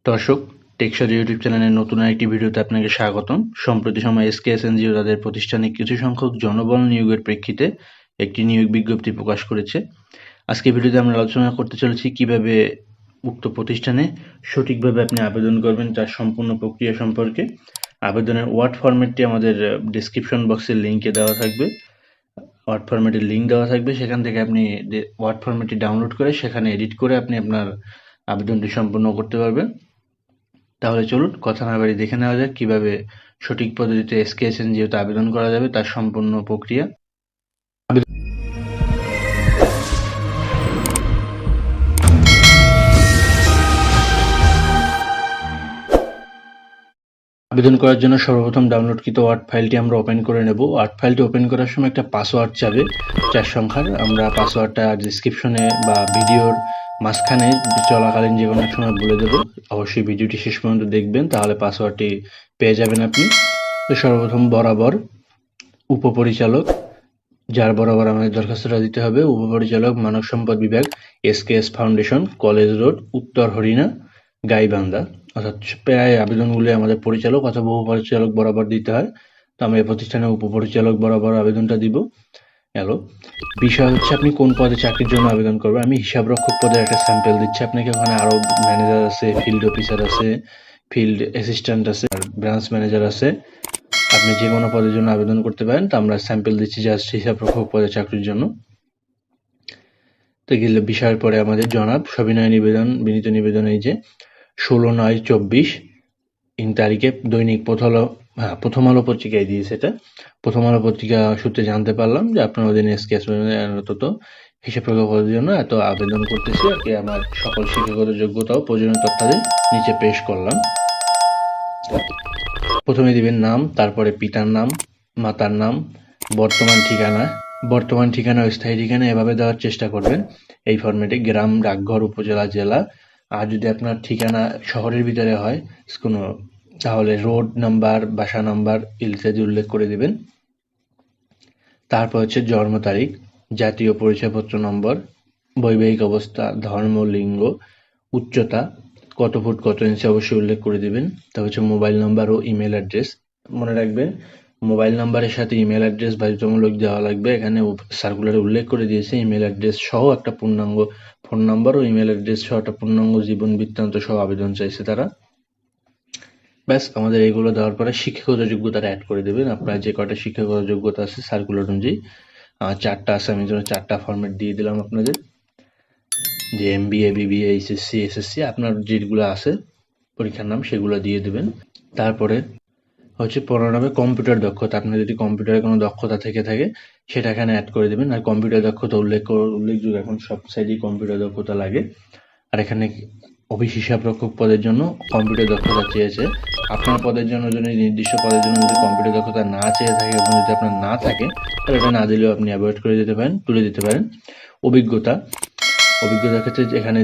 দর্শক, টেকসাজ ইউটিউব চ্যানেলের নতুন আরেকটি ভিডিওতে আপনাকে স্বাগতম। সম্প্রতি সময় এসকেএস এনজিও তাদের প্রতিষ্ঠানে কিছু সংখ্যক জনবল নিয়োগের প্রেক্ষিতে একটি নিয়োগ বিজ্ঞপ্তি প্রকাশ করেছে। আজকে ভিডিওতে আমরা আলোচনা করতে চলেছি কিভাবে উক্ত প্রতিষ্ঠানে সঠিকভাবে আপনি আবেদন করবেন তার সম্পূর্ণ প্রক্রিয়া সম্পর্কে। আবেদনের ওয়ার্ড ফরম্যাটটি আমাদের ডেসক্রিপশন বক্সের লিঙ্কে দেওয়া থাকবে। ওয়ার্ড ফরম্যাটের লিঙ্ক দেওয়া থাকবে, সেখান থেকে আপনি ওয়ার্ড ফরম্যাটটি ডাউনলোড করে সেখানে এডিট করে আপনি আপনার আবেদনটি সম্পূর্ণ করতে পারবেন। তাহলে চলুন কথা না বাড়িয়ে দেখে নেওয়া যাক কিভাবে সঠিক পদ্ধতিতে এসকেএস এনজিওতে আবেদন করা যাবে তার সম্পূর্ণ প্রক্রিয়া। আবেদন করার জন্য সর্বপ্রথম ডাউনলোডকৃত ওয়ার্ড ফাইলটি আমরা ওপেন করে নেব। ওয়ার্ড ফাইলটি ওপেন করার সময় একটা পাসওয়ার্ড চাবে 4 সংখ্যার। আমরা পাসওয়ার্ডটা ডিসক্রিপশনে বা ভিডিওর মাঝখানে চলাকালীন যে কোনো এক সময় বলে দেবো। অবশ্যই ভিডিওটি শেষ পর্যন্ত দেখবেন, তাহলে পাসওয়ার্ডটি পেয়ে যাবেন আপনি। তো সর্বপ্রথম বরাবর উপপরিচালক, যার বরাবর আমাদের দরখাস্তটা দিতে হবে, উপপরিচালক মানব সম্পদ বিভাগ, এসকেএস ফাউন্ডেশন, কলেজ রোড, উত্তর হরিণা, গাইবান্ধা। অর্থাৎ প্রায় আবেদনগুলি আমাদের পরিচালক অথবা উপপরিচালক বরাবর দিতে হয়। তো আমরা এই প্রতিষ্ঠানে উপপরিচালক বরাবর আবেদনটা দিব। হ্যালো, বিষয় হচ্ছে আপনি কোন পদে চাকরির জন্য আবেদন করবেন। আমি হিসাবরক্ষক পদের একটা স্যাম্পল দিচ্ছি আপনাকে। ওখানে আরও ম্যানেজার আছে, ফিল্ড অফিসার আছে, ফিল্ড অ্যাসিস্ট্যান্ট আছে, ব্রাঞ্চ ম্যানেজার আছে। আপনি যে কোনো পদের জন্য আবেদন করতে পারেন। তো আমরা স্যাম্পল দিচ্ছি জাস্ট হিসাবরক্ষক পদে চাকরির জন্য। তো গেলে বিষয়ের পরে আমাদের জনাব সবিনয় নিবেদন, বিনীত নিবেদন এই যে 16/9/24 তারিখে দৈনিক প্রথম আলো পত্রিকায় দিয়েছে। এটা প্রথম আলো পত্রিকা সূত্রে জানতে পারলাম যে আপনার অধীনে এসকেএস হিসাবরক্ষক পদের জন্য এত আবেদন করতেছি আর কি। আমার সকল শিক্ষাগত যোগ্যতা ও প্রয়োজনীয় তথ্যাদি নিচে পেশ করলাম। প্রথমে দিবেন নাম, তারপরে পিতার নাম, মাতার নাম, বর্তমান ঠিকানা ও স্থায়ী ঠিকানা এভাবে দেওয়ার চেষ্টা করবেন এই ফরম্যাটে। গ্রাম, ডাকঘর, উপজেলা, জেলা। আর যদি আপনার ঠিকানা শহরের ভিতরে হয় কোনো, তাহলে রোড নাম্বার, বাসা নাম্বার ইত্যাদি উল্লেখ করে দিবেন। তারপর হচ্ছে জন্ম তারিখ, জাতীয় পরিচয়পত্র নম্বর, বৈবাহিক অবস্থা, ধর্ম, লিঙ্গ, উচ্চতা কত ফুট কত ইঞ্চি অবশ্যই উল্লেখ করে দিবেন। তারপর হচ্ছে মোবাইল নাম্বার ও ইমেল অ্যাড্রেস। মনে রাখবেন, মোবাইল নাম্বারের সাথে ইমেল অ্যাড্রেস বাধ্যতামূলক দেওয়া লাগবে। এখানে সার্কুলারে উল্লেখ করে দিয়েছে ইমেল অ্যাড্রেস সহ একটা পূর্ণাঙ্গ ফোন নাম্বার ও ইমেল অ্যাড্রেস সহ একটা পূর্ণাঙ্গ জীবন বৃত্তান্ত সহ আবেদন চাইছে তারা। ব্যাস, আমাদের এগুলো দেওয়ার পরে শিক্ষাগত যোগ্যতাটা অ্যাড করে দেবেন। আপনার যে কয়টা শিক্ষাগত যোগ্যতা আছে সার্কুলার অনুযায়ী 4টা আছে, আমি যেন 4টা ফরম্যাট দিয়ে দিলাম আপনাদের। যে এমবিএ, বিবিএ, এইচএসসি, এসএসসি আপনার যেগুলো আছে পরীক্ষার নাম সেগুলো দিয়ে দেবেন। তারপরে হচ্ছে 15 নম্বরে কম্পিউটার দক্ষতা। আপনার যদি কম্পিউটারে কোনো দক্ষতা থেকে থাকে সেটা এখানে অ্যাড করে দেবেন। আর কম্পিউটার দক্ষতা উল্লেখযোগ্য, এখন সব সাইডেই কম্পিউটার দক্ষতা লাগে। আর এখানে অফিস হিসাবরক্ষক পদের জন্য কম্পিউটার দক্ষতা চেয়েছে। আপনার পদের জন্য যদি নির্দিষ্ট পদের জন্য যদি কম্পিউটার দক্ষতা না চেয়ে থাকে এবং যদি আপনার না থাকে তাহলে এটা না দিলেও আপনি অ্যাভয়েড করে দিতে পারেন, তুলে দিতে পারেন। অভিজ্ঞতার ক্ষেত্রে এখানে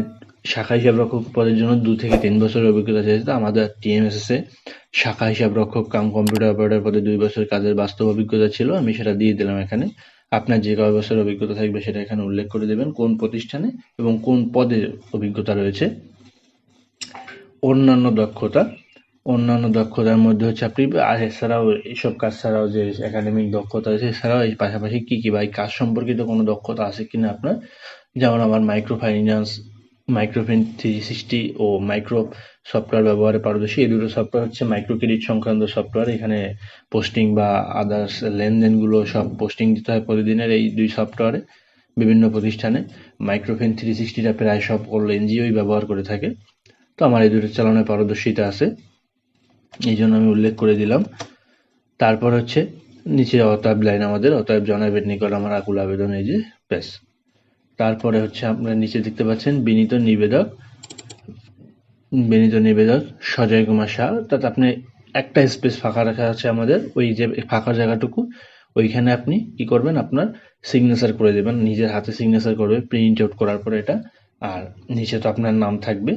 শাখা হিসাবরক্ষক পদের জন্য 2 থেকে 3 বছরের অভিজ্ঞতা চেয়েছে। আমাদের টিএমএসএস এ শাখা হিসাবরক্ষক কাম কম্পিউটার অপারেটর পদে 2 বছর কাজের বাস্তব অভিজ্ঞতা ছিল, আমি সেটা দিয়ে দিলাম এখানে। আপনার যে কয় বছরের অভিজ্ঞতা থাকবে সেটা এখানে উল্লেখ করে দেবেন, কোন প্রতিষ্ঠানে এবং কোন পদের অভিজ্ঞতা রয়েছে। অন্যান্য দক্ষতার মধ্যে হচ্ছে আপনি আর এছাড়াও এইসব কাজ ছাড়াও যে একাডেমিক দক্ষতা আছে, এছাড়াও এই পাশাপাশি কি বা এই কাজ সম্পর্কিত কোনো দক্ষতা আছে কিনা আপনার। যেমন আমার মাইক্রোফিন্যান্স, মাইক্রোফিন 360 ও মাইক্রো সফটওয়্যার ব্যবহারে পারদর্শী। এই দুটো সফটওয়্যার হচ্ছে মাইক্রো ক্রেডিট সংক্রান্ত সফটওয়্যার। এখানে পোস্টিং বা আদার্স লেনদেনগুলো সব পোস্টিং দিতে হয় প্রতিদিনের এই 2 সফটওয়্যারে বিভিন্ন প্রতিষ্ঠানে। মাইক্রোফিন 360টা প্রায় সকল এনজিওই ব্যবহার করে থাকে। তো আমার এই দুটো চালানোর পারদর্শিতা আছে, এই জন্য আমি উল্লেখ করে দিলাম। তারপর হচ্ছে নিচে অতএব লাইন, আমাদের অতএব জনাবের নিকট আমার আকুল আবেদন, এই যে ব্যাস। তারপরে হচ্ছে আপনারা নিচে দেখতে পাচ্ছেন বিনীত নিবেদক সজয় কুমার শাহ। অর্থাৎ আপনি একটা স্পেস ফাঁকা রাখা আছে আমাদের, ওই যে ফাঁকা জায়গাটুকু ওইখানে আপনি কি করবেন, আপনার সিগনেচার করে দেবেন, নিজের হাতে সিগনেচার করবে প্রিন্ট আউট করার পরে এটা। আর নিচে তো আপনার নাম থাকবে।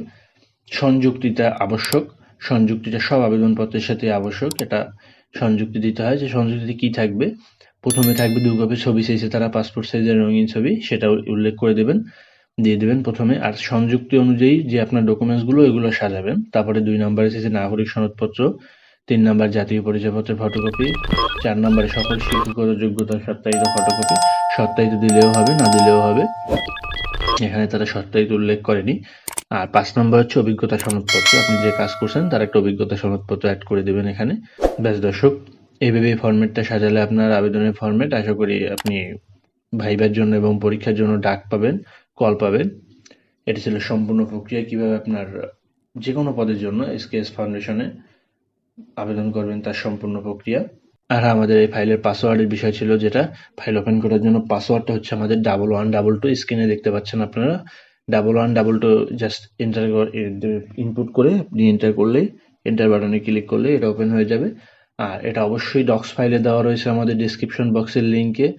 সংযুক্তিটা আবশ্যক, সংযুক্তিটা সব আবেদনপত্রের সাথে আবশ্যক। এটা সংযুক্তি দিতে হয়। যে সংযুক্তিতে কি থাকবে, প্রথমে থাকবে 2 কপি ছবি চাইছে তারা, পাসপোর্ট সাইজের রঙিন ছবি, সেটা উল্লেখ করে দেবেন। দিয়ে দেবেন প্রথমে, আর সংযুক্তি অনুযায়ী যে আপনার ডকুমেন্টসগুলো এগুলো সাজাবেন। তারপরে 2 নাম্বারে এসেছে নাগরিক সনদপত্র, 3 নাম্বার জাতীয় পরিচয়পত্রের ফটোকপি, 4 নাম্বারে সকল শিক্ষাগত যোগ্যতার সত্যায়িত ফটোকপি, সত্যায়িত দিলেও হবে, না দিলেও হবে, এখানে তারা সত্যায়িত উল্লেখ করেনি। আর 5 নাম্বার হচ্ছে অভিজ্ঞতা সনদপত্র, আপনি যে কাজ করছেন তার একটা অভিজ্ঞতা সনদপত্র অ্যাড করে দেবেন এখানে। ব্যাস দর্শক, এইভাবে এই ফরম্যাটটা সাজালে আপনার আবেদনের ফরম্যাট, আশা করি আপনি ভাইবার জন্য এবং পরীক্ষার জন্য ডাক পাবেন, কল পাবেন। এটি ছিল সম্পূর্ণ প্রক্রিয়া কিভাবে আপনার যে কোনো পদের জন্য এসকেএস ফাউন্ডেশনে আবেদন করবেন তার সম্পূর্ণ প্রক্রিয়া। আর আমাদের এই ফাইলের পাসওয়ার্ডের বিষয় ছিল, যেটা ফাইল ওপেন করার জন্য পাসওয়ার্ডটা হচ্ছে আমাদের 1122, স্ক্রিনে দেখতে পাচ্ছেন আপনারা। 1122 জাস্ট ইনপুট করে আপনি এন্টার করলেই, এন্টার বাটনে ক্লিক করলে এটা ওপেন হয়ে যাবে। আর এটা অবশ্যই ডক্স ফাইলে দেওয়া রয়েছে আমাদের ডিসক্রিপশন বক্সের লিঙ্কে।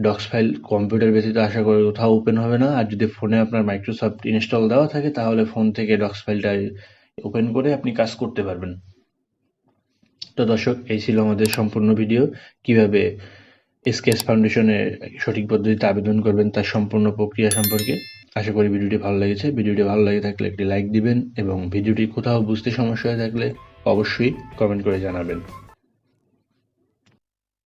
ডক্স ফাইল কম্পিউটার ব্যতীত আশা করি কোথাও ওপেন হবে না। আর যদি ফোনে আপনার মাইক্রোসফট ইনস্টল দেওয়া থাকে তাহলে ফোন থেকে ডক্স ফাইলটা ওপেন করে আপনি কাজ করতে পারবেন। তো দর্শক, এই ছিল আমাদের সম্পূর্ণ ভিডিও, কিভাবে এসকেএস ফাউন্ডেশনে সঠিক পদ্ধতিতে আবেদন করবেন তার সম্পূর্ণ প্রক্রিয়া সম্পর্কে। আশা করি ভিডিওটি ভালো লেগেছে। ভিডিওটি ভালো লেগে থাকলে একটি লাইক দিবেন এবং ভিডিওটি কোথাও বুঝতে সমস্যা হয়ে থাকলে অবশ্যই কমেন্ট করে জানাবেন।